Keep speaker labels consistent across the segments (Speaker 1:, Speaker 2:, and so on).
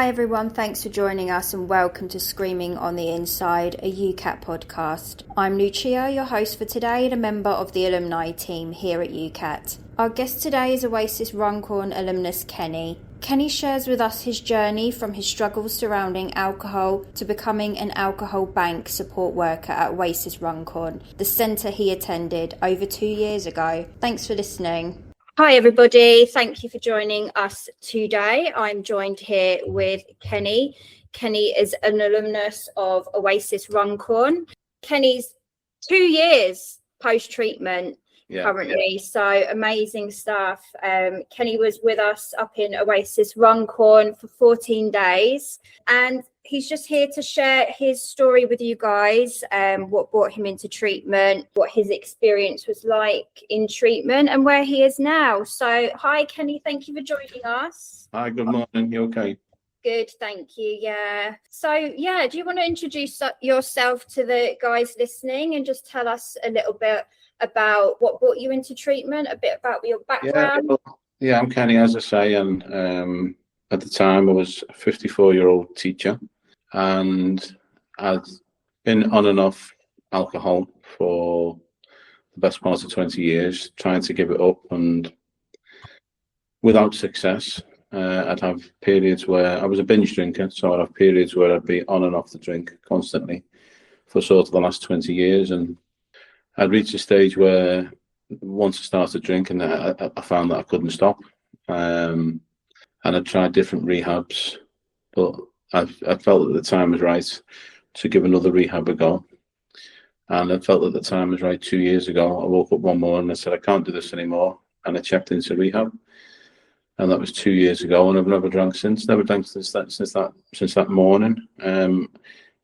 Speaker 1: Hi everyone, thanks for joining us and welcome to Screaming on the Inside, a UCAT podcast. I'm Lucia, your host for today and a member of the alumni team here at UCAT. Our guest today is Oasis Runcorn Alumnus Kenny. Kenny shares with us his journey from his struggles surrounding alcohol to becoming an alcohol bank support worker at Oasis Runcorn, the centre he attended over 2 years ago. Thanks for listening. Hi everybody, thank you for joining us today. I'm joined here with Kenny. Kenny is an alumnus of Oasis Runcorn. Kenny's 2 years post-treatment currently, so amazing stuff. Kenny was with us up in Oasis Runcorn for 14 days and he's just here to share his story with you guys, what brought him into treatment, what his experience was like in treatment and where he is now. So hi Kenny, thank you for joining us.
Speaker 2: Hi, good morning. You okay?
Speaker 1: Good, thank you. Yeah. So, do you want to introduce yourself to the guys listening and just tell us a little bit about what brought you into treatment, a bit about your background?
Speaker 2: Yeah, I'm Kenny, as I say, and at the time I was a 54-year-old teacher and I'd been on and off alcohol for the best part of 20 years, trying to give it up and without success. I'd have periods where I was a binge drinker, so I'd have periods where I'd be on and off the drink constantly for sort of the last 20 years. And I'd reached a stage where once I started drinking, I found that I couldn't stop. And I'd tried different rehabs, but I felt that the time was right to give another rehab a go. And I felt that the time was right 2 years ago. I woke up one morning and I said, I can't do this anymore. And I checked into rehab. And that was 2 years ago, and I've never drank since. Never drank since that morning. And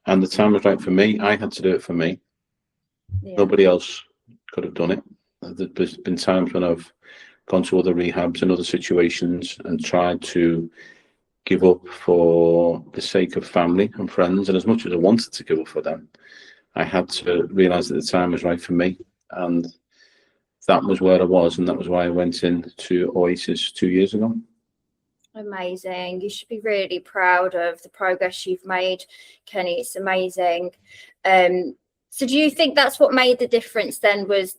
Speaker 2: the time was right for me. I had to do it for me. Yeah. Nobody else could have done it. There's been times when I've gone to other rehabs and other situations and tried to give up for the sake of family and friends. And as much as I wanted to give up for them, I had to realise that the time was right for me. And that was where I was, and that was why I went into Oasis 2 years ago.
Speaker 1: Amazing. You should be really proud of the progress you've made, Kenny. It's amazing. So do you think that's what made the difference then, was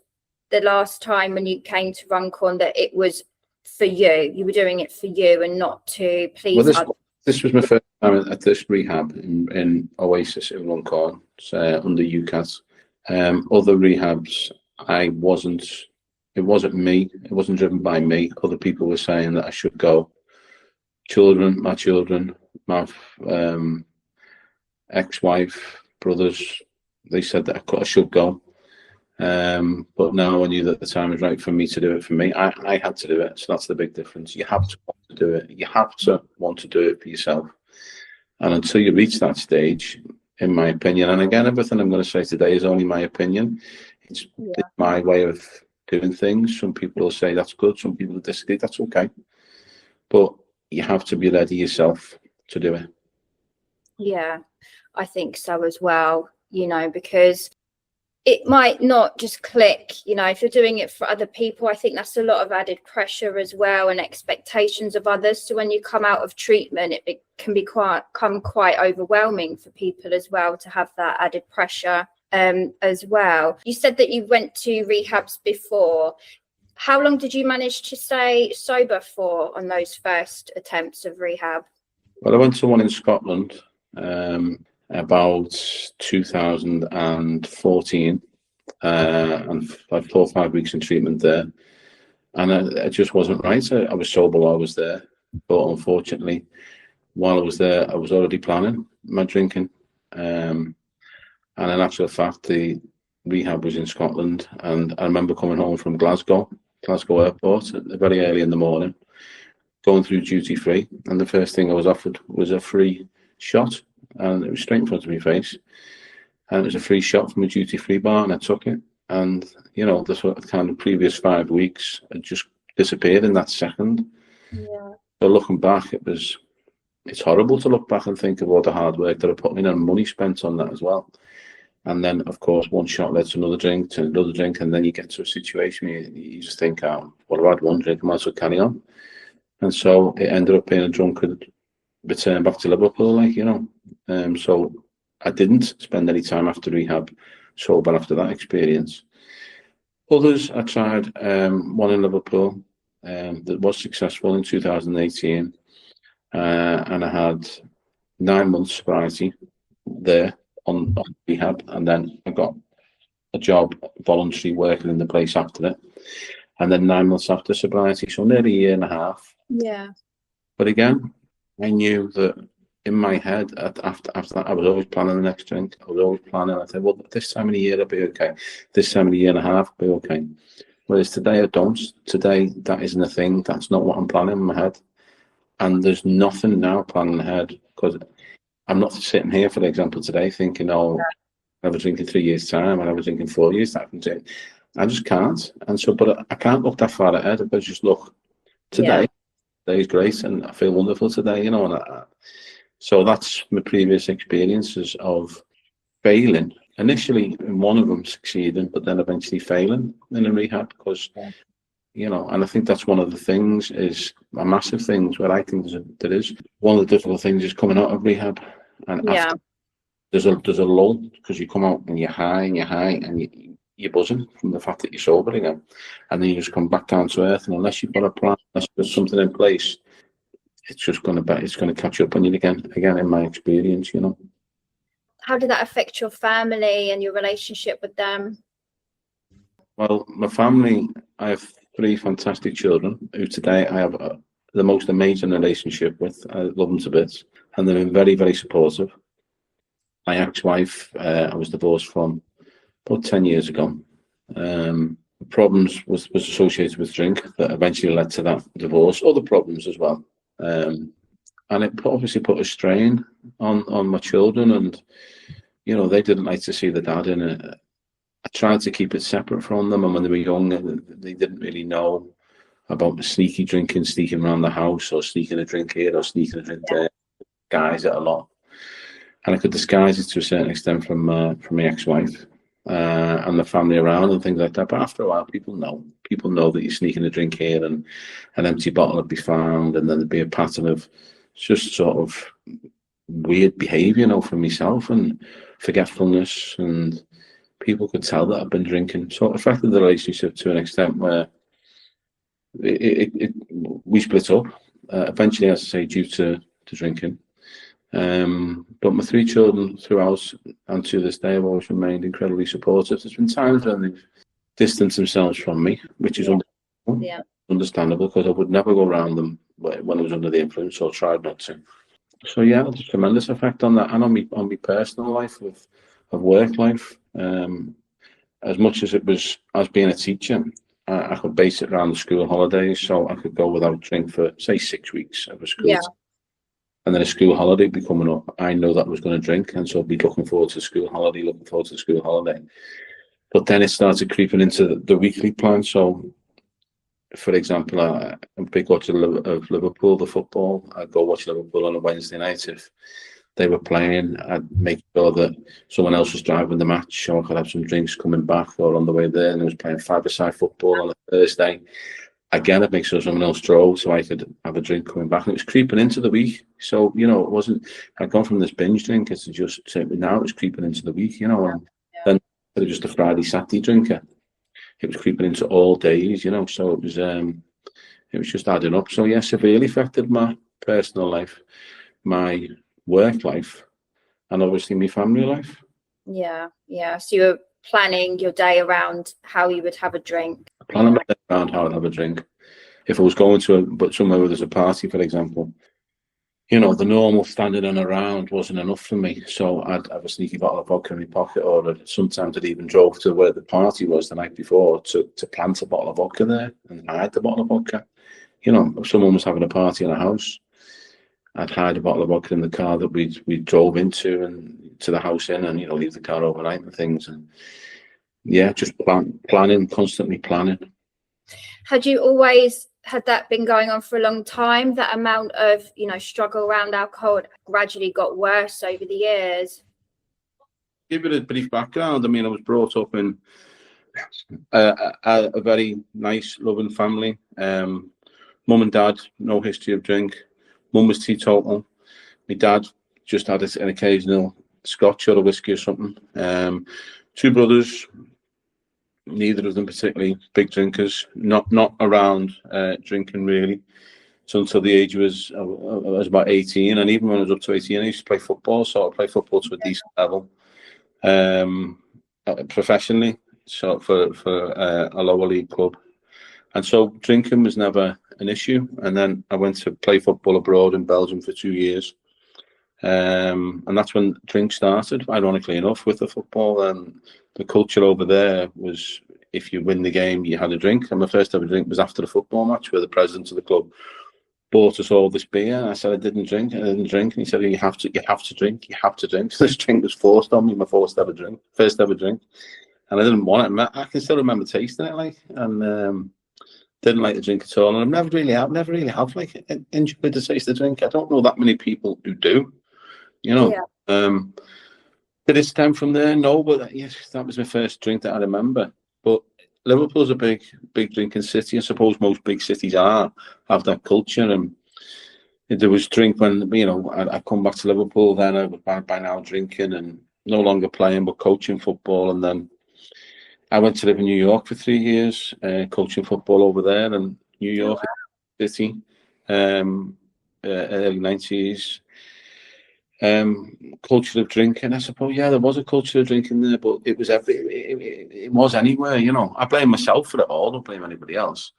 Speaker 1: the last time when you came to Runcorn, that it was for you? You were doing it for you and not to please others?
Speaker 2: This was my first time at this rehab in Oasis in Runcorn, under UCAT. Other rehabs, it wasn't me. It wasn't driven by me. Other people were saying that I should go. My children, my ex-wife, brothers, they said that I should go. But now I knew that the time was right for me to do it for me. I had to do it. So that's the big difference. You have to want to do it. You have to want to do it for yourself. And until you reach that stage, in my opinion, and again, everything I'm going to say today is only my opinion. It's my way of doing things. Some people will say that's good, some people will disagree, that's okay, but you have to be ready yourself to do it.
Speaker 1: Yeah, I think so as well, because it might not just click, if you're doing it for other people. I think that's a lot of added pressure as well, and expectations of others. So when you come out of treatment, it can become quite overwhelming for people as well, to have that added pressure as well. You said that you went to rehabs before. How long did you manage to stay sober for on those first attempts of rehab?
Speaker 2: Well, I went to one in Scotland about 2014 and I had 4 or 5 weeks in treatment there, and it just wasn't right. I was sober while I was there, but unfortunately while I was there I was already planning my drinking. And in actual fact, the rehab was in Scotland, and I remember coming home from Glasgow Airport very early in the morning, going through duty free, and the first thing I was offered was a free shot, and it was straight in front of my face, and it was a free shot from a duty free bar, and I took it, and the sort of kind of previous 5 weeks had just disappeared in that second. Yeah. So looking back, it's horrible to look back and think of all the hard work that I put in and money spent on that as well. And then, of course, one shot led to another drink, and then you get to a situation where you just think, well, I've had one drink, I might as well carry on. And so it ended up being a drunkard return back to Liverpool, like, you know. So I didn't spend any time after rehab sober after that experience. Others, I tried one in Liverpool that was successful in 2018, and I had 9 months sobriety there on rehab, and then I got a job voluntary working in the place after it, and then 9 months after sobriety, so nearly a year and a half.
Speaker 1: Yeah.
Speaker 2: But again, I knew that in my head, after that, I was always planning the next drink. I was always planning. I said, well, this time of the year I'll be okay. This time of the year and a half I'll be okay. Whereas today I don't. Today that isn't a thing. That's not what I'm planning in my head. And there's nothing now planning ahead, because I'm not sitting here, for example, today thinking, oh, I have a drink in 3 years' time, and I have a drink in 4 years' time. I just can't. And so, but I can't look that far ahead. I just look today. Today's great, and I feel wonderful today, you know. And so that's my previous experiences of failing. Initially, in one of them succeeding, but then eventually failing in a rehab, because, you know, and I think that's one of the things, is a massive things where I think there is. One of the difficult things is coming out of rehab, and after there's a lull, because you come out and you're high, and you're buzzing from the fact that you're sober again, and then you just come back down to earth. And unless you've got a plan, unless there's something in place, it's going to catch up on you again. In my experience, you know.
Speaker 1: How did that affect your family and your relationship with them?
Speaker 2: Well, my family, I have 3 fantastic children who today I have the most amazing relationship with. I love them to bits, and they've been very, very supportive. My ex-wife, I was divorced from about 10 years ago. Problems was associated with drink that eventually led to that divorce. Other problems as well. And it obviously put a strain on my children, and, you know, they didn't like to see the dad in it. I tried to keep it separate from them, and when they were young, they didn't really know about the sneaky drinking, sneaking around the house, or sneaking a drink here or sneaking a drink there. Guys it a lot, and I could disguise it to a certain extent from my ex-wife and the family around and things like that. But after a while, people know that you're sneaking a drink here, and an empty bottle would be found, and then there'd be a pattern of just sort of weird behaviour, you know, from myself, and forgetfulness, and people could tell that I've been drinking. So it affected the relationship to an extent where we split up. Eventually, as I say, due to drinking. But my 3 children throughout and to this day have always remained incredibly supportive. There's been times when they've distanced themselves from me, which is understandable, because I would never go around them when I was under the influence, or tried not to. So yeah, there's a tremendous effect on that, and on my personal life, of work life. As much as it was as being a teacher, I could base it around the school holidays, so I could go without drink for, say, 6 weeks of a school. And then a school holiday would be coming up. I know that I was going to drink, and so I'd be looking forward to the school holiday, But then it started creeping into the weekly plan. So, for example, I'm a big watcher of Liverpool, the football. I'd go watch Liverpool on a Wednesday night. If they were playing, I'd make sure that someone else was driving the match, so I could have some drinks coming back or on the way there. And I was playing 5-a-side football on a Thursday. Again, I'd make sure someone else drove so I could have a drink coming back. And it was creeping into the week. So, you know, it wasn't, I'd gone from this binge drinker to just, now it was creeping into the week, you know. And then it was just a Friday, Saturday drinker. It was creeping into all days, you know. So it was just adding up. So, yeah, severely affected my personal life, my work life, and obviously my family life.
Speaker 1: Yeah. So you were planning your day around how you would have a drink.
Speaker 2: Planning my day around how I'd have a drink. If I was going to somewhere where there's a party, for example, you know, the normal standing and around wasn't enough for me. So I'd have a sneaky bottle of vodka in my pocket, or sometimes I'd even drove to where the party was the night before to plant a bottle of vodka there and hide the bottle of vodka. You know, if someone was having a party in a house, I'd hide a bottle of vodka in the car that we drove into and to the house in, and, you know, leave the car overnight and things. And yeah, just constantly planning.
Speaker 1: Had you always had that been going on for a long time? That amount of, you know, struggle around alcohol gradually got worse over the years?
Speaker 2: Give it a brief background. I mean, I was brought up in a very nice, loving family. Mum and dad, no history of drink. Mum was teetotal. My dad just had an occasional scotch or a whiskey or something. Two brothers, neither of them particularly big drinkers. Not around drinking really. So until the age I was about 18, and even when I was up to 18, I used to play football. So I played football to a decent level, professionally. So for a lower league club, and so drinking was never an issue. And then I went to play football abroad in Belgium for 2 years, and that's when drink started. Ironically enough, with the football, and the culture over there was, if you win the game, you had a drink. And my first ever drink was after the football match, where the president of the club bought us all this beer. And I said I didn't drink, and he said you have to drink. So this drink was forced on me, my first ever drink, and I didn't want it. I can still remember tasting it, and didn't like the drink at all. And I've never really have enjoyed the taste of the drink. I don't know that many people who do, Yeah. Did it stem from there? No, but yes, that was my first drink that I remember. But Liverpool's a big drinking city. I suppose most big cities have that culture. And there was drink when, I come back to Liverpool, then I was by now drinking and no longer playing, but coaching football. And then I went to live in New York for 3 years, coaching football over there. And New York City, early 90s. Culture of drinking, I suppose. Yeah, there was a culture of drinking there, but it was it was anywhere. I blame myself for it all. I don't blame anybody else.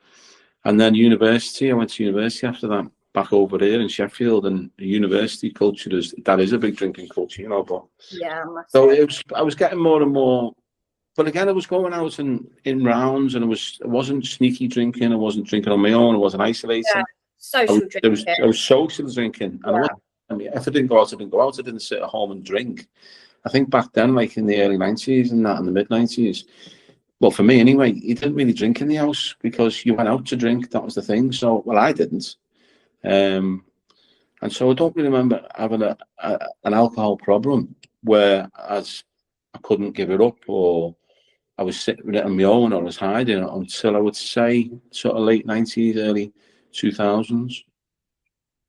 Speaker 2: And then university, I went to university after that, back over here in Sheffield, and the university culture is a big drinking culture, But
Speaker 1: yeah,
Speaker 2: so I was getting more and more. But again, I was going out in rounds, and it wasn't sneaky drinking. I wasn't drinking on my own. I wasn't isolating.
Speaker 1: Yeah, social drinking.
Speaker 2: I was social drinking, and if I didn't go out, I didn't go out. I didn't sit at home and drink. I think back then, like in the early 90s and that, in the mid 90s, well, for me anyway, you didn't really drink in the house because you went out to drink. That was the thing. So, well, I didn't. And so I don't really remember having an alcohol problem whereas I couldn't give it up, or I was sitting with it on my own, or I was hiding it until I would say sort of late 90s, early 2000s.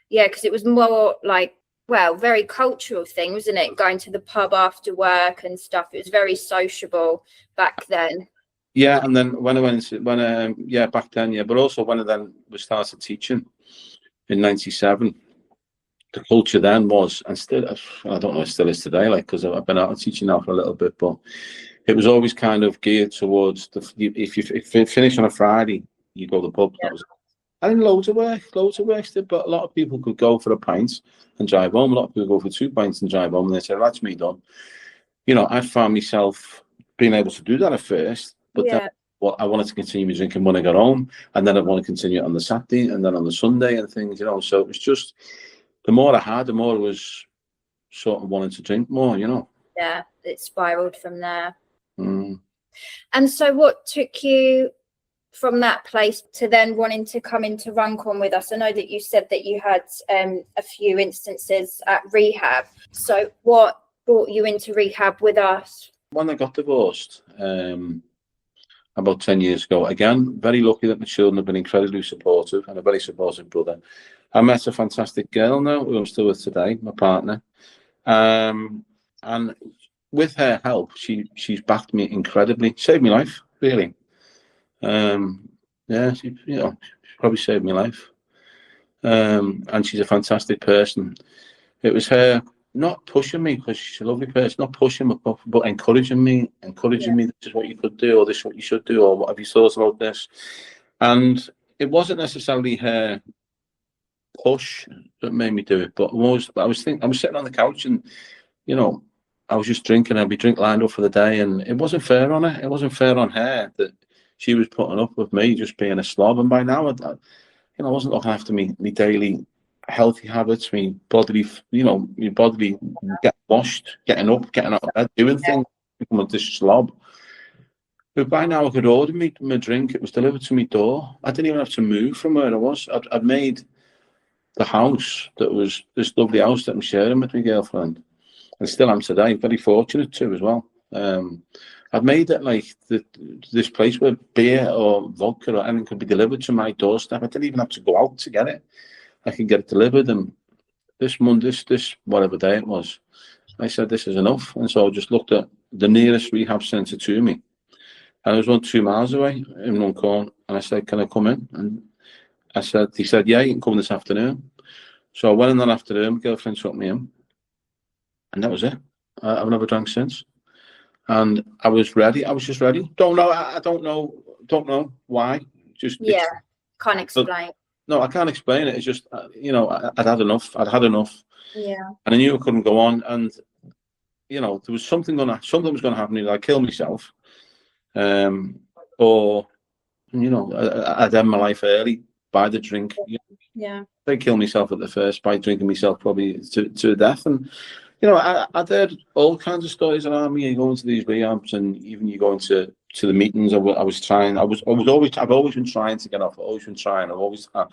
Speaker 1: Yeah, because it was more very cultural thing, wasn't it? Going to the pub after work and stuff. It was very sociable back then.
Speaker 2: Yeah, and then when I went back then, yeah, but also when I then started teaching in 97, the culture then was, and still, I don't know if it still is today, because I've been out of teaching now for a little bit, but it was always kind of geared towards if you finish on a Friday, you go to the pub. Yeah. That was, I did loads of work still, but a lot of people could go for a pint and drive home. A lot of people go for 2 pints and drive home, and they say, that's me done. I found myself being able to do that at first, but then I wanted to continue drinking when I got home, and then I want to continue it on the Saturday and then on the Sunday and things, So it was just, the more I had, the more I was sort of wanting to drink more,
Speaker 1: Yeah, it spiraled from there.
Speaker 2: Mm.
Speaker 1: And so what took you from that place to then wanting to come into Runcorn with us? I know that you said that you had a few instances at rehab. So what brought you into rehab with us?
Speaker 2: When I got divorced about 10 years ago, again, very lucky that my children have been incredibly supportive, and a very supportive brother. I met a fantastic girl now, who I'm still with today, my partner. And with her help, she's backed me incredibly, saved my life, really. She probably saved my life. And she's a fantastic person. It was her not pushing me, because she's a lovely person, not pushing me, but encouraging me, this is what you could do, or this is what you should do, or what have you thought about this? And it wasn't necessarily her push that made me do it, but I was sitting on the couch, and I was just drinking. I'd be drink lined up for the day, and it wasn't fair on her. It wasn't fair on her that she was putting up with me just being a slob. And by now, I wasn't looking after me daily healthy habits, me bodily, your bodily get washed, getting up, getting out of bed, doing things, becoming this slob. But by now, I could order my drink. It was delivered to my door. I didn't even have to move from where I was. I'd made the house that was this lovely house that I'm sharing with my girlfriend, and still am today, very fortunate too as well. I've made it like this place where beer or vodka or anything could be delivered to my doorstep. I didn't even have to go out to get it. I could get it delivered, and this Monday, this whatever day it was, I said, this is enough. And so I just looked at the nearest rehab centre to me. And it was 2 miles away in Runcorn. And I said, can I come in? And he said, yeah, you can come this afternoon. So I went in that afternoon, my girlfriend took me in. And that was it. I've never drank since. And I was ready. I was just ready. Don't know. I don't know why.
Speaker 1: Can't explain.
Speaker 2: No, I can't explain it. It's just, I'd had enough.
Speaker 1: Yeah.
Speaker 2: And I knew I couldn't go on. And, there was something was going to happen. Either I'd kill myself, or, I'd end my life early by the drink.
Speaker 1: Yeah.
Speaker 2: I'd kill myself at the first by drinking myself probably to death. And, I'd heard all kinds of stories around me. You go into these rehabs, and even you go into the meetings. I've always been trying to get off. I've always been trying. I've always had,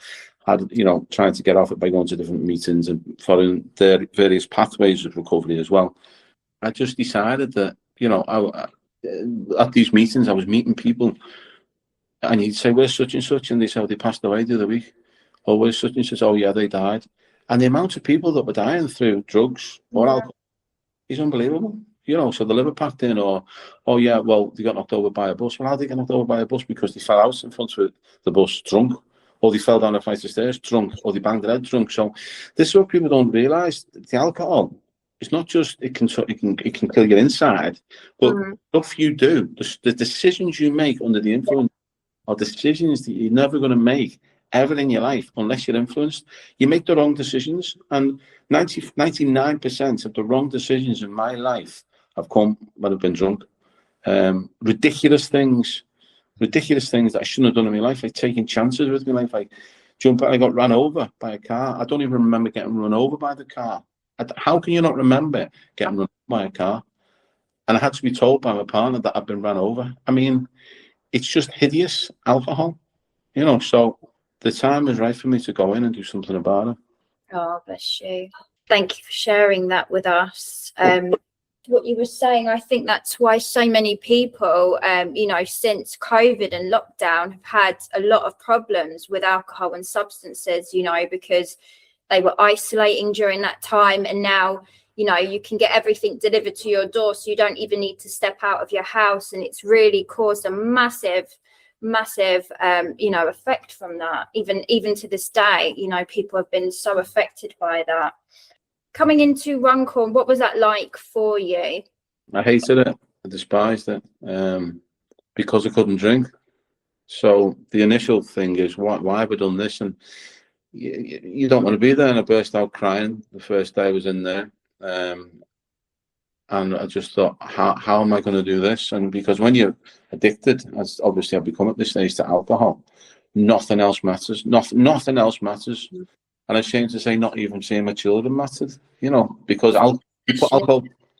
Speaker 2: trying to get off it by going to different meetings and following their various pathways of recovery as well. I just decided that, at these meetings, I was meeting people, and you'd say, where's such and such? And they say, oh, they passed away the other week. Or where's such and such? Oh, yeah, they died. And the amount of people that were dying through drugs or alcohol is unbelievable. So the liver packed in, or, oh, yeah, well, they got knocked over by a bus. Well, how did they get knocked over by a bus? Because they fell out in front of the bus drunk, or they fell down a flight of stairs drunk, or they banged their head drunk. So this is what people don't realise. The alcohol, it's not just it can kill your inside, but stuff you do, the decisions you make under the influence are decisions that you're never going to make ever in your life unless you're influenced. You make the wrong decisions, and 99% of the wrong decisions in my life have come when I've been drunk. Ridiculous things that I shouldn't have done in my life, like taking chances with my life, like I got ran over by a car. I don't even remember getting run over by the car. How can you not remember getting run over by a car? And I had to be told by my partner that I'd been run over. I mean, it's just hideous, alcohol, so the time was right for me to go in and do something about it.
Speaker 1: Oh, bless you. Thank you for sharing that with us. What you were saying, I think that's why so many people, since COVID and lockdown have had a lot of problems with alcohol and substances, because they were isolating during that time. And now, you can get everything delivered to your door, so you don't even need to step out of your house. And it's really caused a massive effect from that. Even to this day, people have been so affected by that. Coming into Runcorn, what was that like for you?
Speaker 2: I hated it. I despised it, because I couldn't drink. So the initial thing is, why have I done this? And you don't want to be there. And I burst out crying the first day I was in there. And I just thought, how am I going to do this? And because when you're addicted, as obviously I've become at this stage, to alcohol, nothing else matters. Nothing else matters. And I'm ashamed to say, not even seeing my children mattered, because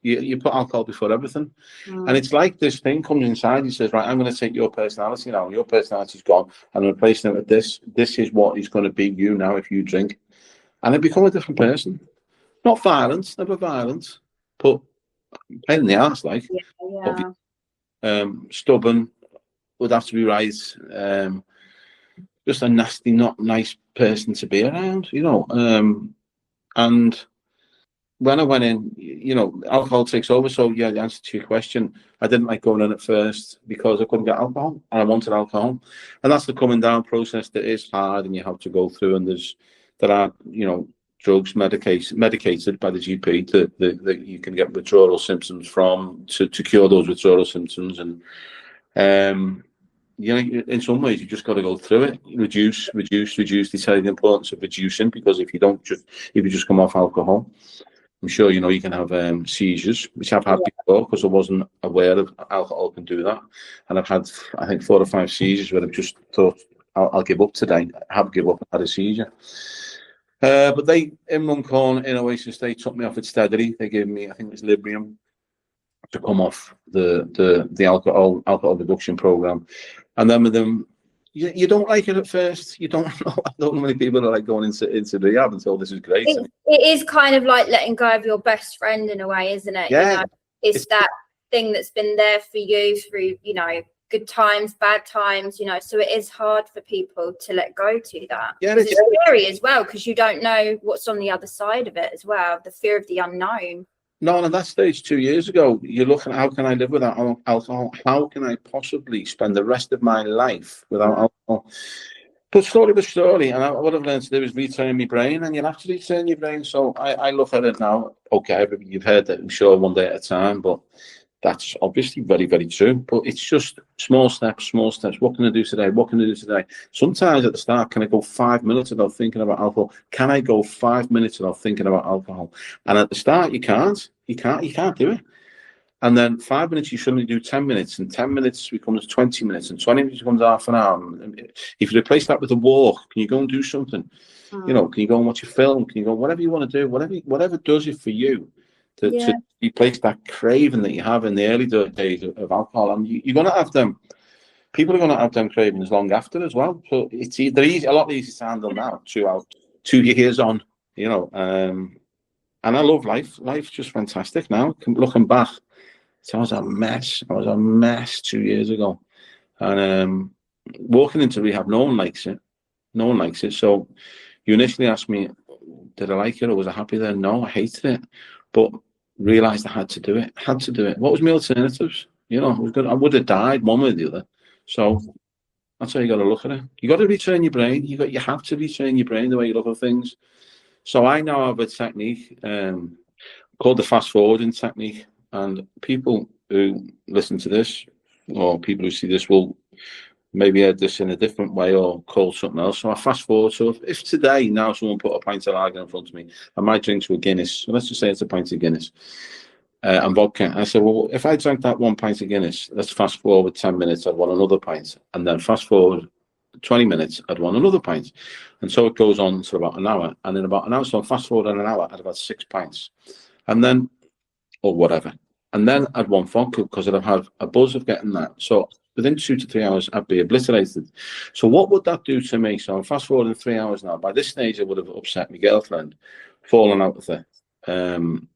Speaker 2: you put alcohol before everything. And it's like this thing comes inside you, says, right, I'm going to take your personality now. Your personality's gone, and I'm replacing it with this. This is what is going to be you now if you drink. And I become a different person. Not violent, never violent, but pain in the arse, like. Stubborn, would have to be right. Just a nasty, not nice person to be around, and when I went in, alcohol takes over. So yeah, the answer to your question, I didn't like going in at first because I couldn't get alcohol and I wanted alcohol, and that's the coming down process that is hard and you have to go through. And there are drugs medicated by the GP that you can get withdrawal symptoms from to cure those withdrawal symptoms. And in some ways you just got to go through it. Reduce. They tell you the importance of reducing, because if you just come off alcohol, I'm sure you can have seizures, which I've had before because I wasn't aware of alcohol can do that. And I've had, I think, 4 or 5 seizures where I've just thought, I'll give up today. I have given up and had a seizure. But they, in Runcorn, in Oasis, they took me off it steadily. They gave me, I think it was Librium, to come off the alcohol reduction program. And then with them, you don't like it at first. You don't know. I don't know many people are like going into rehab until this is great.
Speaker 1: It is kind of like letting go of your best friend in a way, isn't it?
Speaker 2: Yeah.
Speaker 1: It's that thing that's been there for you through, good times, bad times, you know, so it is hard for people to let go to that.
Speaker 2: Yeah,
Speaker 1: it's scary as well, because you don't know what's on the other side of it as well, the fear of the unknown.
Speaker 2: No, and at that stage 2 years ago, you're looking at, how can I live without alcohol? How can I possibly spend the rest of my life without alcohol? But slowly, and what I've learned to do is retrain my brain, and you'll have to retrain your brain. So I look at it now. Okay, you've heard that, I'm sure, one day at a time, but that's obviously very, very true. But it's just small steps. What can I do today? What can I do today? Sometimes at the start, can I go 5 minutes without thinking about alcohol? Can I go 5 minutes without thinking about alcohol? And at the start, you can't do it. And then 5 minutes, you suddenly do 10 minutes, and 10 minutes becomes 20 minutes, and 20 minutes becomes half an hour. If you replace that with a walk, can you go and do something? You know, can you go and watch a film? Can you go, whatever you want to do, whatever does it for you, to replace that craving that you have in the early days of alcohol. And you're going to have them. People are going to have them cravings long after as well. So it's a lot easier to handle now, 2 years on, you know. And I love life. Life's just fantastic now. Looking back, so I was a mess 2 years ago. And walking into rehab, no one likes it. So you initially asked me, did I like it, or was I happy then? No, I hated it. But realised I had to do it. What was my alternatives? You know, I would have died one way or the other. So that's how you got to look at it. You got to retrain your brain. You have to retrain your brain the way you look at things. So I now have a technique called the fast forwarding technique, and people who listen to this, or people who see this, will maybe heard this in a different way or call something else. So I fast forward. So if today now someone put a pint of lager in front of me, I might drink to a Guinness. So let's just say it's a pint of Guinness and vodka. I said, well, if I drank that 1 pint of Guinness, let's fast forward 10 minutes, I'd want another pint. And then fast forward 20 minutes, I'd want another pint. And so it goes on for about an hour. And in about an hour, so fast forward an hour, I'd about 6 pints. And then, or whatever. And then I'd want vodka, because I'd have had a buzz of getting that. So within 2 to 3 hours, I'd be obliterated. So what would that do to me? So I'm fast forwarding 3 hours now. By this stage, I would have upset my girlfriend, fallen out with her. And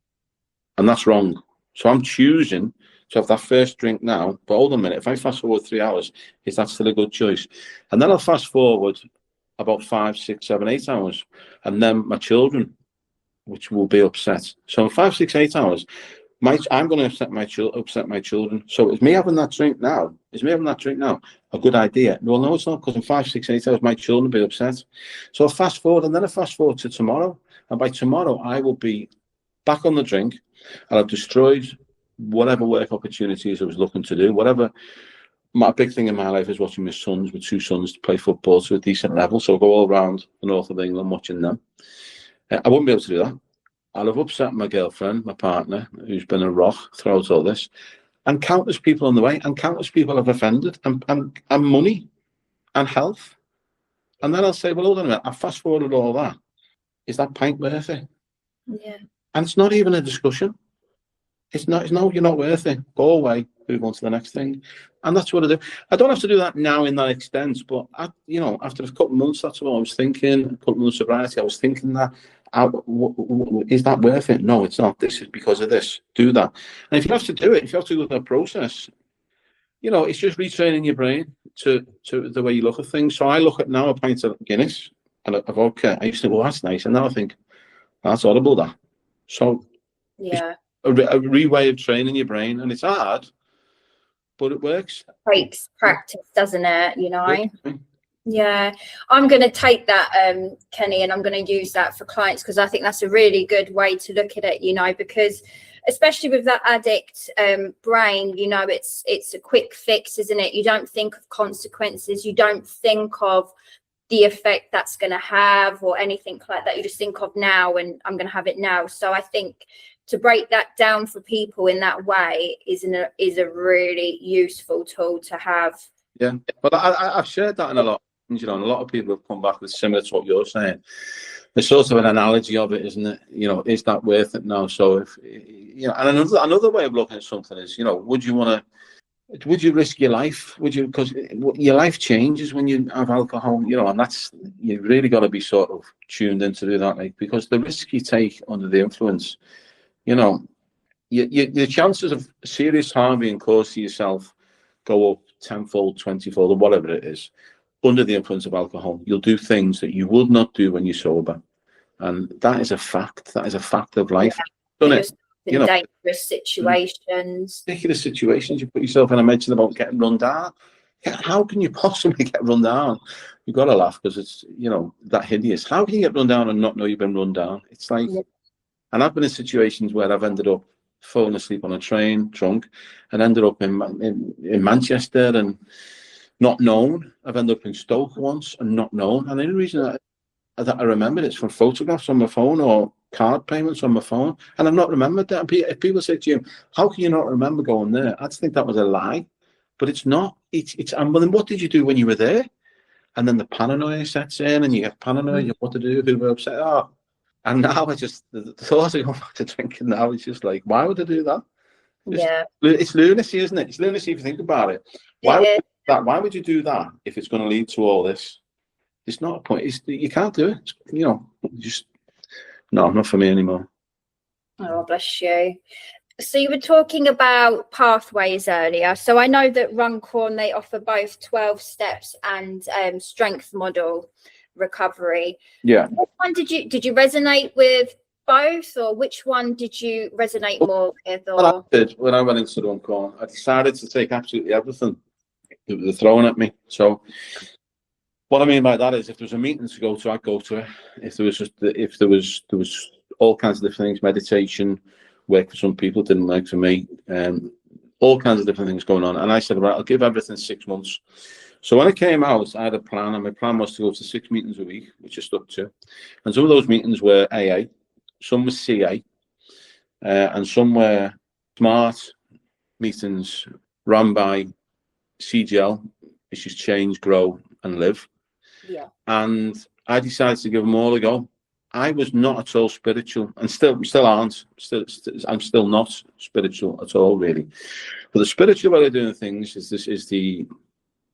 Speaker 2: that's wrong. So I'm choosing to have that first drink now. But hold on a minute. If I fast forward 3 hours, is that still a good choice? And then I'll fast forward about 5, 6, 7, 8 hours. And then my children, which will be upset. So in 5, 6, 8 hours, I'm going to upset my children. So is me having that drink now a good idea? Well, no, it's not, because in 5, 6, 8 hours, my children will be upset. So I fast forward, and then I fast forward to tomorrow. And by tomorrow, I will be back on the drink, and I've destroyed whatever work opportunities I was looking to do. Whatever. My big thing in my life is watching my sons, with 2 sons, to play football to a decent level. So I'll go all around the north of England watching them. I wouldn't be able to do that. I'll have upset my girlfriend, my partner, who's been a rock throughout all this, and countless people on the way, and countless people have offended, and money, and health. And then I'll say, well, hold on a minute, I fast forwarded all that. Is that pint worth it?
Speaker 1: Yeah.
Speaker 2: And it's not even a discussion. It's no, you're not worth it. Go away, move on to the next thing. And that's what I do. I don't have to do that now in that extent, but after a couple of months, that's what I was thinking. A couple of months of sobriety, I was thinking that. Is that worth it? No, it's not. This is because of this. Do that. And if you have to do it, if you have to go through that process, it's just retraining your brain to the way you look at things. So I look at now a pint of Guinness and a vodka. I used to think, well, that's nice. And now I think, that's horrible, that. So
Speaker 1: yeah,
Speaker 2: a re-way of training your brain. And it's hard, but it works.
Speaker 1: It takes practice, doesn't it? Yeah, I'm going to take that, Kenny, and I'm going to use that for clients, because I think that's a really good way to look at it, because especially with that addict brain, it's a quick fix, isn't it? You don't think of consequences. You don't think of the effect that's going to have or anything like that. You just think of now, and I'm going to have it now. So I think to break that down for people in that way is a really useful tool to have.
Speaker 2: Yeah, but I've shared that in a lot. And a lot of people have come back with similar to what you're saying. It's sort of an analogy of it, isn't it? Is that worth it now? So if and another way of looking at something is, would you risk your life? Would you? Because your life changes when you have alcohol, and that's, you really got to be sort of tuned in to do that, because the risk you take under the influence, your chances of serious harm being caused to yourself go up tenfold, 20-fold, or whatever it is, under the influence of alcohol. You'll do things that you would not do when you're sober. And that is a fact. That is a fact of life.
Speaker 1: Yeah.
Speaker 2: Done it.
Speaker 1: In dangerous situations.
Speaker 2: Ridiculous situations you put yourself in. I mentioned about getting run down. How can you possibly get run down? You've got to laugh because it's, that hideous. How can you get run down and not know you've been run down? It's like, and I've been in situations where I've ended up falling asleep on a train, drunk, and ended up in Manchester and not known. I've ended up in Stoke once and not known. And the only reason that I remember it's from photographs on my phone or card payments on my phone, and I've not remembered that. If people say to you, how can you not remember going there? I'd think that was a lie, but it's not. And then what did you do when you were there? And then the paranoia sets in, and you get paranoid. What to do? Who were upset? Oh, and now the thought of going back to drinking now is just like, why would I do that? It's lunacy, isn't it? It's lunacy if you think about it. Why would you do that if it's going to lead to all this? It's not a point. You can't do it. No, not for me anymore.
Speaker 1: Oh, bless you. So you were talking about pathways earlier. So I know that Runcorn, they offer both 12 steps and strength model recovery.
Speaker 2: Yeah.
Speaker 1: What one did you resonate with both, or which one did you resonate more with? Or?
Speaker 2: Well, I did. When I went into Runcorn, I decided to take absolutely everything that they're throwing at me. So what I mean by that is, if there was a meeting to go to, I'd go to it. If there was all kinds of different things, meditation worked for some people, didn't work for me, all kinds of different things going on. And I said, right, I'll give everything 6 months. So when I came out, I had a plan, and my plan was to go to 6 meetings a week, which I stuck to. And some of those meetings were AA, some were CA, and some were SMART meetings run by CGL, which is Change, Grow, and Live.
Speaker 1: Yeah. And
Speaker 2: I decided to give them all a go. I was not at all spiritual, and still aren't. I'm still not spiritual at all, really. But the spiritual way of doing things is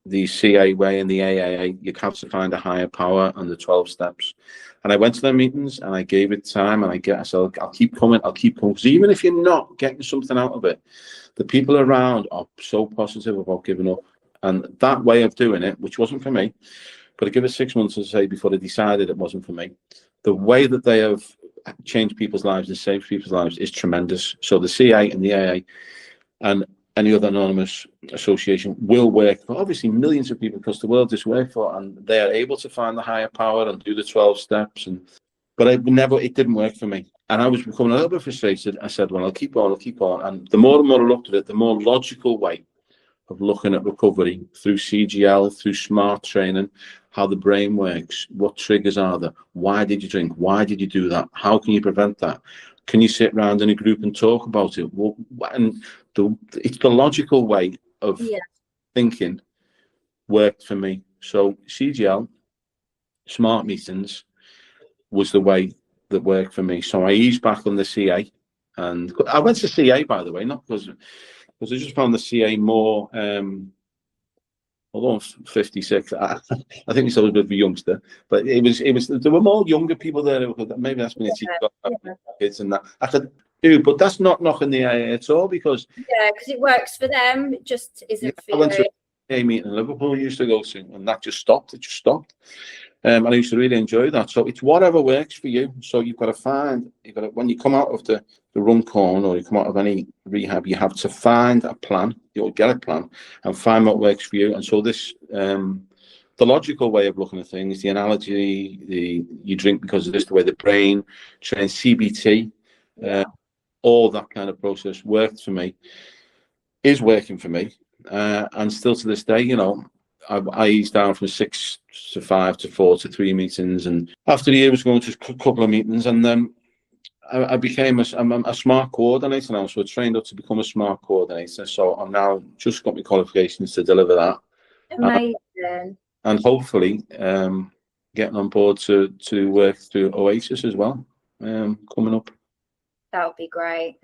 Speaker 2: the CA way and the AAA. You have to find a higher power and the 12 steps. And I went to their meetings and I gave it time, and I said, I'll keep coming. Because even if you're not getting something out of it, the people around are so positive about giving up. And that way of doing it, which wasn't for me, but I give it 6 months to say before I decided it wasn't for me. The way that they have changed people's lives and saved people's lives is tremendous. So the CA and the AA and any other anonymous association will work for obviously millions of people across the world. This work for, and they are able to find the higher power and do the 12 steps. But it didn't work for me, and I was becoming a little bit frustrated. I said, well, I'll keep on. And the more and more I looked at it, the more logical way of looking at recovery through CGL, through smart training, how the brain works, what triggers are there, why did you drink, why did you do that, how can you prevent that, can you sit around in a group and talk about it? Well, and it's the logical way of thinking worked for me. So CGL, smart meetings, was the way that worked for me. So I eased back on the CA, and I went to CA, by the way, not because I just found the CA more, although I'm 56, I think it's always a bit of a youngster, but there were more younger people there. Maybe that's been kids and that. I could do, but that's not knocking the AA at all, because
Speaker 1: it works for them. It just isn't for you.
Speaker 2: I went to a meeting in Liverpool I used to go to, and that just stopped. It just stopped. And I used to really enjoy that. So it's whatever works for you. So you've got to when you come out of the Runcorn, or you come out of any rehab, you have to find a plan. You'll get a plan and find what works for you. And so this, the logical way of looking at things, the analogy, you drink because of this, the way the brain trains, CBT, all that kind of process worked for me, is working for me. And still to this day, I eased down from 6 to 5 to 4 to 3 meetings, and after the year I was going to a couple of meetings, and then I became a smart coordinator now. So I trained up to become a smart coordinator. So I'm now just got my qualifications to deliver that.
Speaker 1: Amazing.
Speaker 2: And hopefully getting on board to work through Oasis as well, coming up.
Speaker 1: That would be great.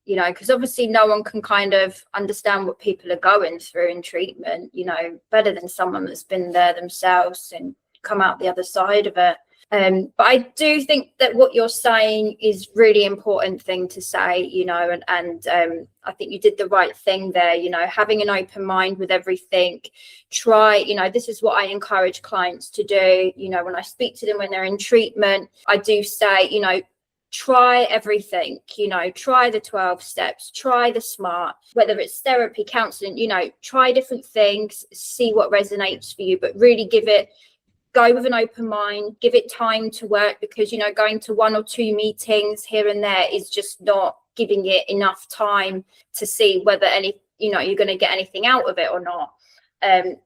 Speaker 1: Because obviously no one can kind of understand what people are going through in treatment, better than someone that's been there themselves and come out the other side of it. But I do think that what you're saying is really important thing to say, you know, and I think you did the right thing there, you know, having an open mind with everything. Try, you know, this is what I encourage clients to do. You know, when I speak to them when they're in treatment, I do say, you know, try everything, you know, try the 12 steps, try the SMART, whether it's therapy, counseling, you know, try different things, see what resonates for you, but really go with an open mind, give it time to work, because, you know, going to 1 or 2 meetings here and there is just not giving it enough time to see whether you know, you're going to get anything out of it or not.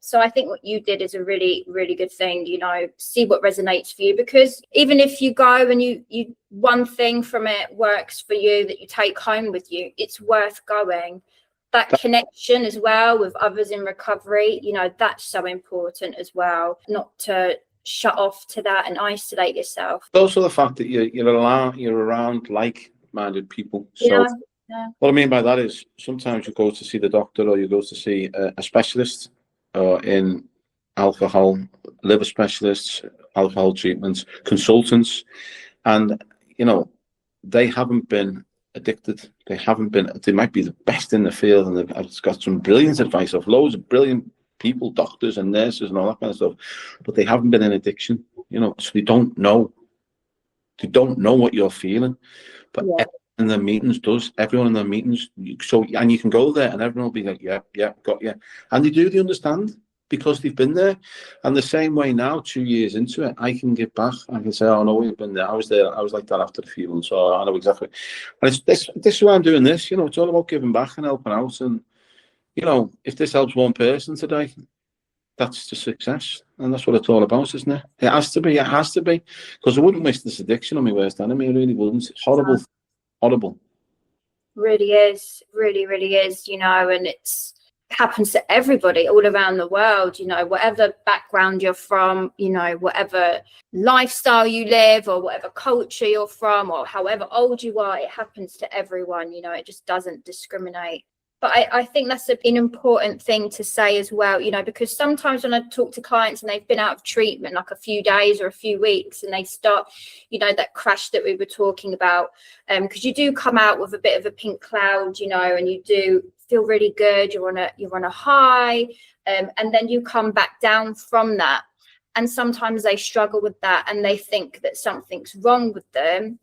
Speaker 1: So I think what you did is a really, really good thing, you know, see what resonates for you, because even if you go and you one thing from it works for you that you take home with you, it's worth going. That connection as well with others in recovery, you know, that's so important as well, not to shut off to that and isolate yourself.
Speaker 2: Also the fact that you're around like-minded people. So what I mean by that is sometimes you go to see the doctor, or you go to see a specialist in alcohol, liver specialists, alcohol treatments, consultants, and, you know, they haven't been addicted. They might be the best in the field, and they've got some brilliant advice of loads of brilliant people, doctors and nurses and all that kind of stuff, but they haven't been in addiction, you know, so they don't know what you're feeling. But in the meetings everyone in the meetings, and you can go there and everyone will be like, yeah, got you, and they understand, because they've been there. And the same way now, 2 years into it, I can give back. I can say, oh no, we've been there. I was there. I was like that after the funeral, so I know exactly. And this is why I'm doing this. You know, it's all about giving back and helping out. And, you know, if this helps one person today, that's the success. And that's what it's all about, isn't it? It has to be. Because I wouldn't wish this addiction on my worst enemy. I really wouldn't. It's horrible.
Speaker 1: Really is. Really, really is, you know, and it's happens to everybody all around the world, you know, whatever background you're from, you know, whatever lifestyle you live, or whatever culture you're from, or however old you are, it happens to everyone, you know, it just doesn't discriminate. But I think that's an important thing to say as well, you know, because sometimes when I talk to clients and they've been out of treatment like a few days or a few weeks, and they start, you know, that crash that we were talking about, because you do come out with a bit of a pink cloud, you know, and you do feel really good, you're on a high, and then you come back down from that, and sometimes they struggle with that and they think that something's wrong with them.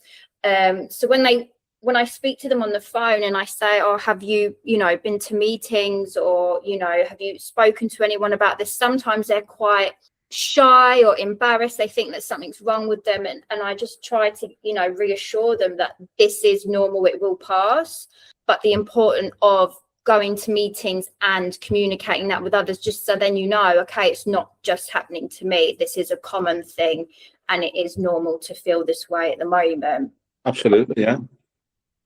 Speaker 1: So when I speak to them on the phone and I say, oh, have you, you know, been to meetings, or, you know, have you spoken to anyone about this? Sometimes they're quite shy or embarrassed. They think that something's wrong with them. And I just try to, you know, reassure them that this is normal, it will pass. But the importance of going to meetings and communicating that with others, just so then you know, okay, it's not just happening to me. This is a common thing, and it is normal to feel this way at the moment.
Speaker 2: Absolutely, yeah.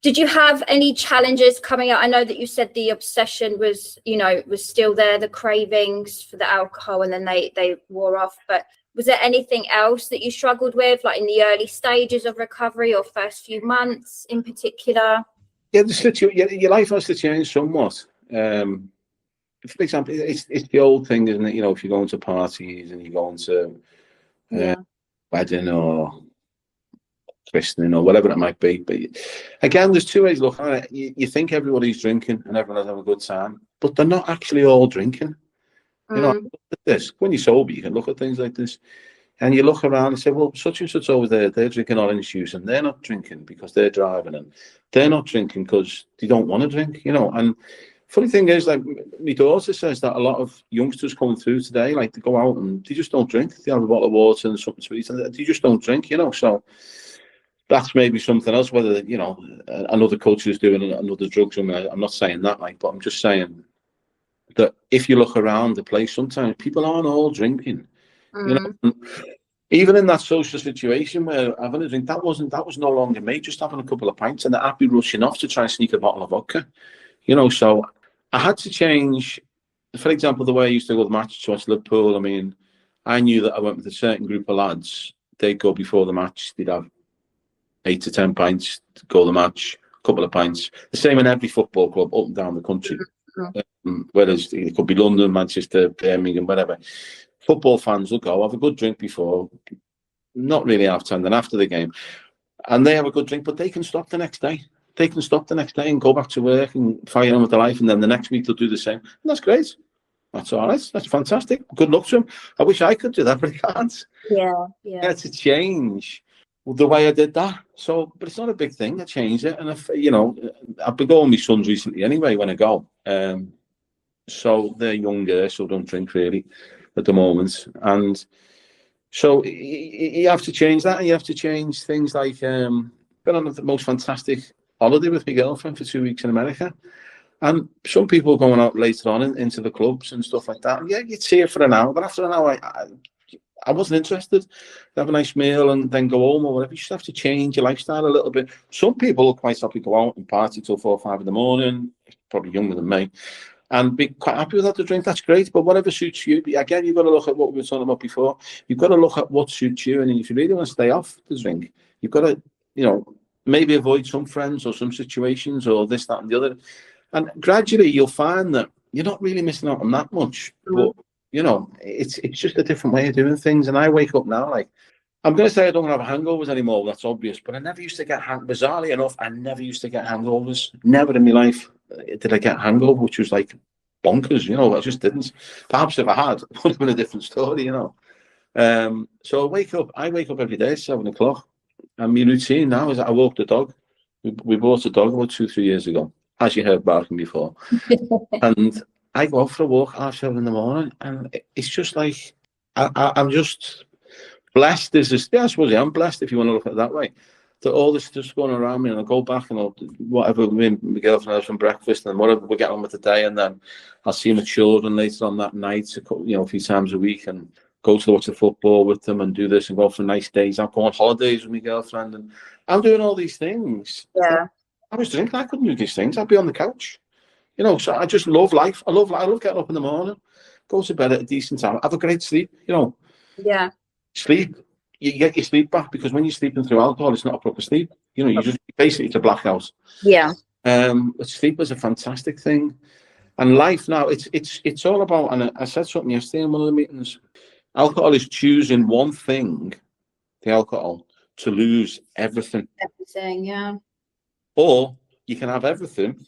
Speaker 1: Did you have any challenges coming out? I know that you said the obsession was, you know, was still there, the cravings for the alcohol, and then they wore off. But was there anything else that you struggled with, like in the early stages of recovery or first few months in particular?
Speaker 2: Yeah, your life has to change somewhat. For example, it's the old thing, isn't it? You know, if you're going to parties and you're going to wedding or christening or whatever it might be. But again, there's two ways looking at it. You think everybody's drinking and everyone's having a good time, but they're not actually all drinking. You know, look at this. When you're sober, you can look at things like this. And you look around and say, well, such and such over there, they're drinking orange juice, and they're not drinking because they're driving, and they're not drinking because they don't want to drink, you know. And funny thing is, like, my daughter says that a lot of youngsters coming through today, like, they go out and they just don't drink. They have a bottle of water and something sweet, and they just don't drink, you know. So that's maybe something else, whether, you know, another culture is doing another drug. I'm not saying that, like, but I'm just saying that if you look around the place, sometimes people aren't all drinking. You know, even in that social situation where having a drink, that was no longer me, just having a couple of pints, and I'd be rushing off to try and sneak a bottle of vodka, you know. So I had to change, for example, the way I used to go to the match to watch Liverpool. I mean, I knew that I went with a certain group of lads. They'd go before the match, they'd have 8 to 10 pints to go to the match, a couple of pints. The same in every football club up and down the country. Whereas it could be London, Manchester, Birmingham, whatever. Football fans will go have a good drink before, not really half-time, then after the game. And they have a good drink, but they can stop the next day. They can stop the next day and go back to work and fire on with their life, and then the next week they'll do the same. And that's great. That's all right. That's fantastic. Good luck to them. I wish I could do that, but I can't.
Speaker 1: Yeah.
Speaker 2: Yeah, to change the way I did that. So, but it's not a big thing. I changed it, and if I've been going with my sons recently anyway when I go. So they're younger, so don't drink really at the moment, and so you have to change that, and you have to change things like been on the most fantastic holiday with my girlfriend for 2 weeks in America. And some people are going out later on into the clubs and stuff like that. And yeah, you'd see it for an hour, but after an hour, I wasn't interested. Have a nice meal and then go home or whatever. You just have to change your lifestyle a little bit. Some people will quite happily go out and party till 4 or 5 in the morning, probably younger than me, and be quite happy without the drink. That's great, but whatever suits you. Again, you've got to look at what we were talking about before. You've got to look at what suits you, and if you really want to stay off the drink, you've got to, maybe avoid some friends or some situations or this, that, and the other. And gradually you'll find that you're not really missing out on that much. But, it's just a different way of doing things. And I wake up now, like, I'm going to say I don't have hangovers anymore. That's obvious. But I never used to get, bizarrely enough, I never used to get hangovers. Never in my life did I get hangover, which was like bonkers, I just didn't. Perhaps if I had, it would have been a different story, So I wake up every day at 7 o'clock. And my routine now is that I walk the dog. We bought a dog about 2-3 years ago, as you heard barking before. And I go out for a walk 7:30 in the morning, and it's just like I'm just blessed. I suppose I am blessed, if you want to look at it that way, that all this stuff's going around me, and I go back and whatever, me and my girlfriend have some breakfast and whatever we get on with the day, and then I'll see my children later on that night, a few times a week, and go to watch the football with them and do this and go for nice days. I'll go on holidays with my girlfriend, and I'm doing all these things.
Speaker 1: Yeah.
Speaker 2: I was drinking. I couldn't do these things. I'd be on the couch. So I just love life. I love getting up in the morning, go to bed at a decent time, have a great sleep,
Speaker 1: Yeah.
Speaker 2: Sleep. You get your sleep back, because when you're sleeping through alcohol, it's not a proper sleep. You just basically, it's a blackout.
Speaker 1: Yeah.
Speaker 2: But sleep is a fantastic thing. And life now, it's all about, and I said something yesterday in one of the meetings, alcohol is choosing one thing, the alcohol, to lose everything.
Speaker 1: Everything, yeah.
Speaker 2: Or you can have everything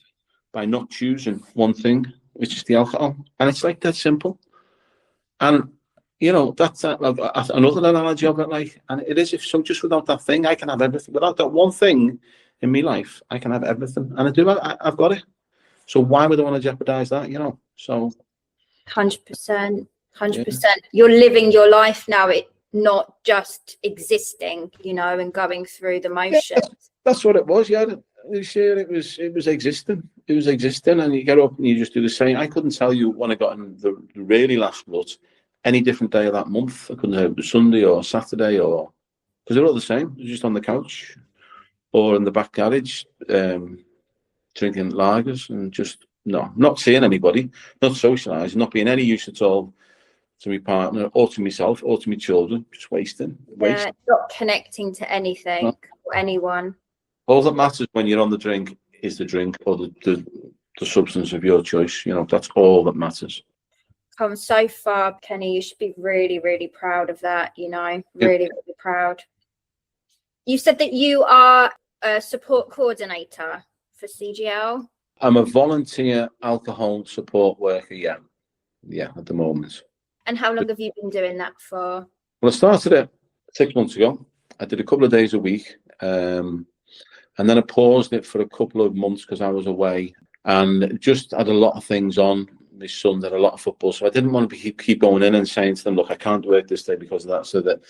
Speaker 2: by not choosing one thing, which is the alcohol. And it's like that simple. And, that's another analogy of it, like, and it is, just without that thing, I can have everything. Without that one thing in my life, I can have everything. And I've got it. So why would I want to jeopardize that, So
Speaker 1: 100%. You're living your life now, not just existing, and going through the motions.
Speaker 2: Yeah, that's what it was, yeah. This year it was existing. It was existing, and you get up and you just do the same. I couldn't tell you when I got in the really last blood, any different day of that month. I couldn't tell if it was Sunday or Saturday, or because they're all the same. They're just on the couch or in the back garage, drinking lagers and just not seeing anybody, not socialising, not being any use at all to my partner or to myself or to my children, just wasting.
Speaker 1: Not connecting to anything or anyone.
Speaker 2: All that matters when you're on the drink is the drink or the substance of your choice. That's all that matters.
Speaker 1: Come so far, Kenny. You should be really, really proud of that. Really, really proud. You said that you are a support coordinator for CGL.
Speaker 2: I'm a volunteer alcohol support worker. Yeah, at the moment.
Speaker 1: And how long have you been doing that for?
Speaker 2: Well, I started it 6 months ago. I did a couple of days a week. And then I paused it for a couple of months because I was away and just had a lot of things on. My son did a lot of football, so I didn't want to keep going in and saying to them, look, I can't work this day because of that. So that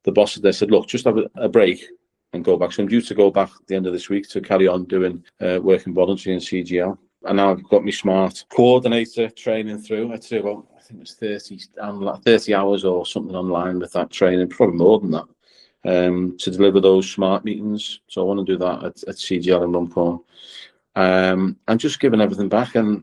Speaker 2: the bosses there said, look, just have a break and go back. So I'm due to go back at the end of this week to carry on doing working voluntary in CGL. And now I've got my smart coordinator training through. I'd say about, I think it was 30 hours or something online with that training, probably more than that. To deliver those smart meetings. So I want to do that at CGL in Runcorn. And just giving everything back, and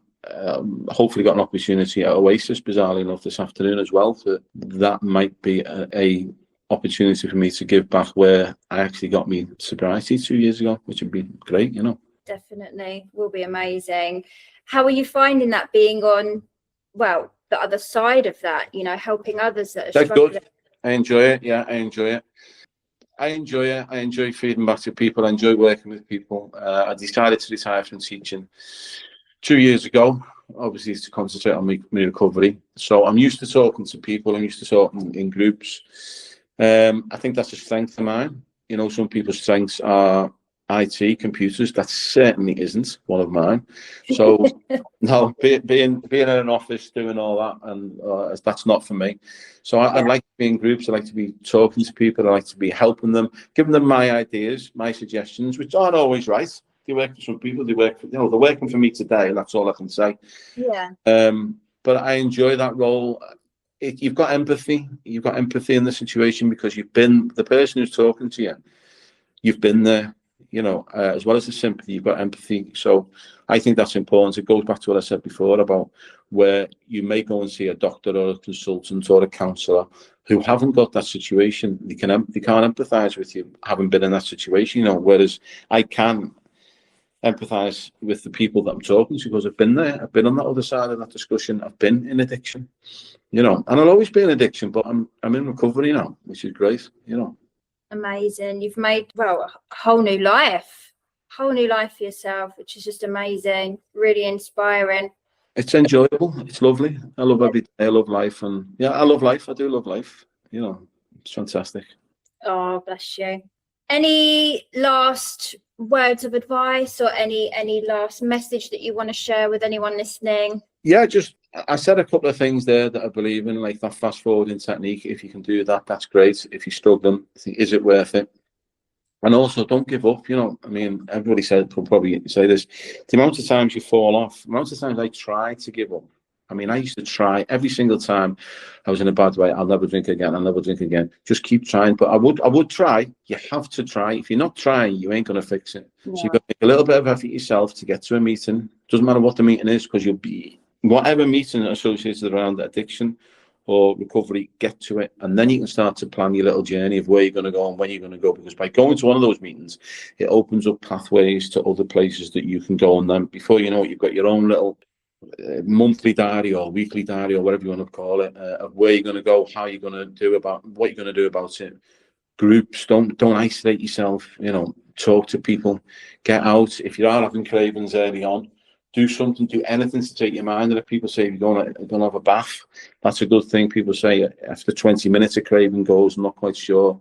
Speaker 2: hopefully got an opportunity at Oasis, bizarrely enough, this afternoon as well. That might be a opportunity for me to give back where I actually got me sobriety 2 years ago, which would be great,
Speaker 1: Definitely will be amazing. How are you finding that, being on, the other side of that, helping others that are struggling?
Speaker 2: Good. I enjoy it. Yeah, I enjoy it. I enjoy it. I enjoy feeding back to people. I enjoy working with people. I decided to retire from teaching 2 years ago, obviously to concentrate on my recovery. So I'm used to talking to people. I'm used to talking in groups. I think that's a strength of mine. You know, some people's strengths are IT, computers. That certainly isn't one of mine. So no, being in an office doing all that, and that's not for me. So I like to be in groups. I like to be talking to people. I like to be helping them, giving them my ideas, my suggestions, which aren't always right. They work for some people. They work for, they're working for me today, and that's all I can say.
Speaker 1: Yeah.
Speaker 2: But I enjoy that role. You've got empathy. You've got empathy in the situation because you've been the person who's talking to you. You've been there. You know, as well as the sympathy, you've got empathy. So I think that's important. It goes back to what I said before about where you may go and see a doctor or a consultant or a counsellor who haven't got that situation. They can't empathise with you having been in that situation. You know, whereas I can empathise with the people that I'm talking to because I've been there. I've been on that other side of that discussion. I've been in addiction. You know, and I'll always be in addiction, but I'm in recovery now, which is great. You know.
Speaker 1: Amazing. You've made, well, a whole new life for yourself, which is just amazing, really inspiring.
Speaker 2: It's enjoyable. It's lovely. I love every day. I love life. And yeah, I love life. I do love life. You know, it's fantastic.
Speaker 1: Oh, bless you. Any last words of advice or any last message that you want to share with anyone listening?
Speaker 2: Yeah, I said a couple of things there that I believe in, like that fast forwarding technique. If you can do that, that's great. If you're struggling, is it worth it? And also, don't give up. You know, I mean, everybody will probably say this. The amount of times you fall off, the amount of times I try to give up. I mean, I used to try every single time I was in a bad way. I'll never drink again. I'll never drink again. Just keep trying. But I would try. You have to try. If you're not trying, you ain't going to fix it. Yeah. So you've got to make a little bit of effort yourself to get to a meeting. Doesn't matter what the meeting is, because you'll be, whatever meeting associated around addiction or recovery, get to it. And then you can start to plan your little journey of where you're going to go and when you're going to go. Because by going to one of those meetings, it opens up pathways to other places that you can go. And then before you know it, you've got your own little monthly diary or weekly diary or whatever you want to call it, of where you're going to go, how you're going to do about what you're going to do about it. Groups, don't isolate yourself. You know, talk to people, get out. If you are having cravings early on, do something, do anything to take your mind. And if people say you're going to have a bath, that's a good thing. People say after 20 minutes a craving goes. I'm not quite sure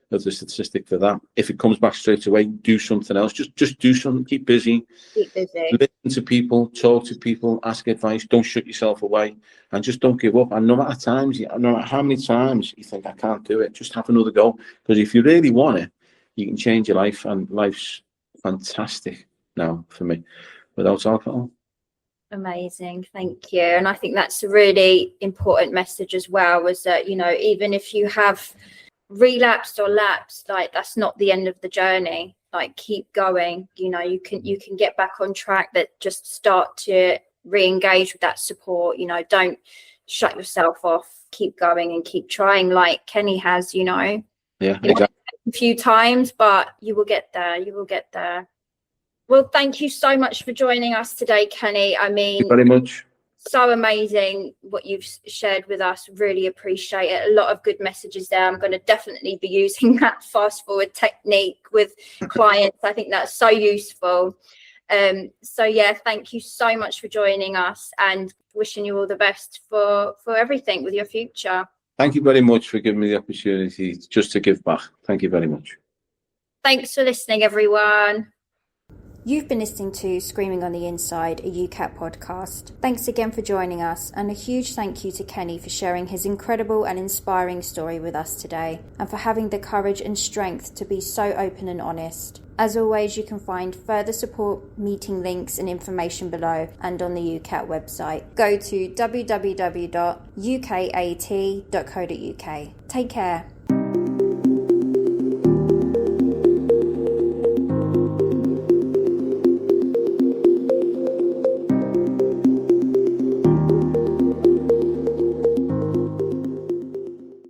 Speaker 2: of the statistic for that. If it comes back straight away, do something else. Just do something. Keep busy. Listen to people, talk to people, ask advice. Don't shut yourself away, and just don't give up. And no matter how many times you think I can't do it, just have another go. Because if you really want it, you can change your life, and life's fantastic now for me without alcohol.
Speaker 1: Amazing, thank you. And I think that's a really important message as well, was that, you know, even if you have relapsed or lapsed, like, that's not the end of the journey. Like, keep going. You know, you can get back on track. That just start to re-engage with that support. You know, don't shut yourself off. Keep going and keep trying, like Kenny has. You know,
Speaker 2: yeah, exactly.
Speaker 1: A few times, but you will get there. You will get there. Well, thank you so much for joining us today, Kenny. I mean,
Speaker 2: thank you very much.
Speaker 1: So amazing what you've shared with us. Really appreciate it. A lot of good messages there. I'm going to definitely be using that fast forward technique with clients. I think that's so useful. So yeah, thank you so much for joining us, and wishing you all the best for everything with your future.
Speaker 2: Thank you very much for giving me the opportunity just to give back. Thank you very much.
Speaker 1: Thanks for listening, everyone.
Speaker 3: You've been listening to Screaming on the Inside, a UCAT podcast. Thanks again for joining us, and a huge thank you to Kenny for sharing his incredible and inspiring story with us today, and for having the courage and strength to be so open and honest. As always, you can find further support, meeting links and information below and on the UCAT website. Go to www.ukat.co.uk. Take care.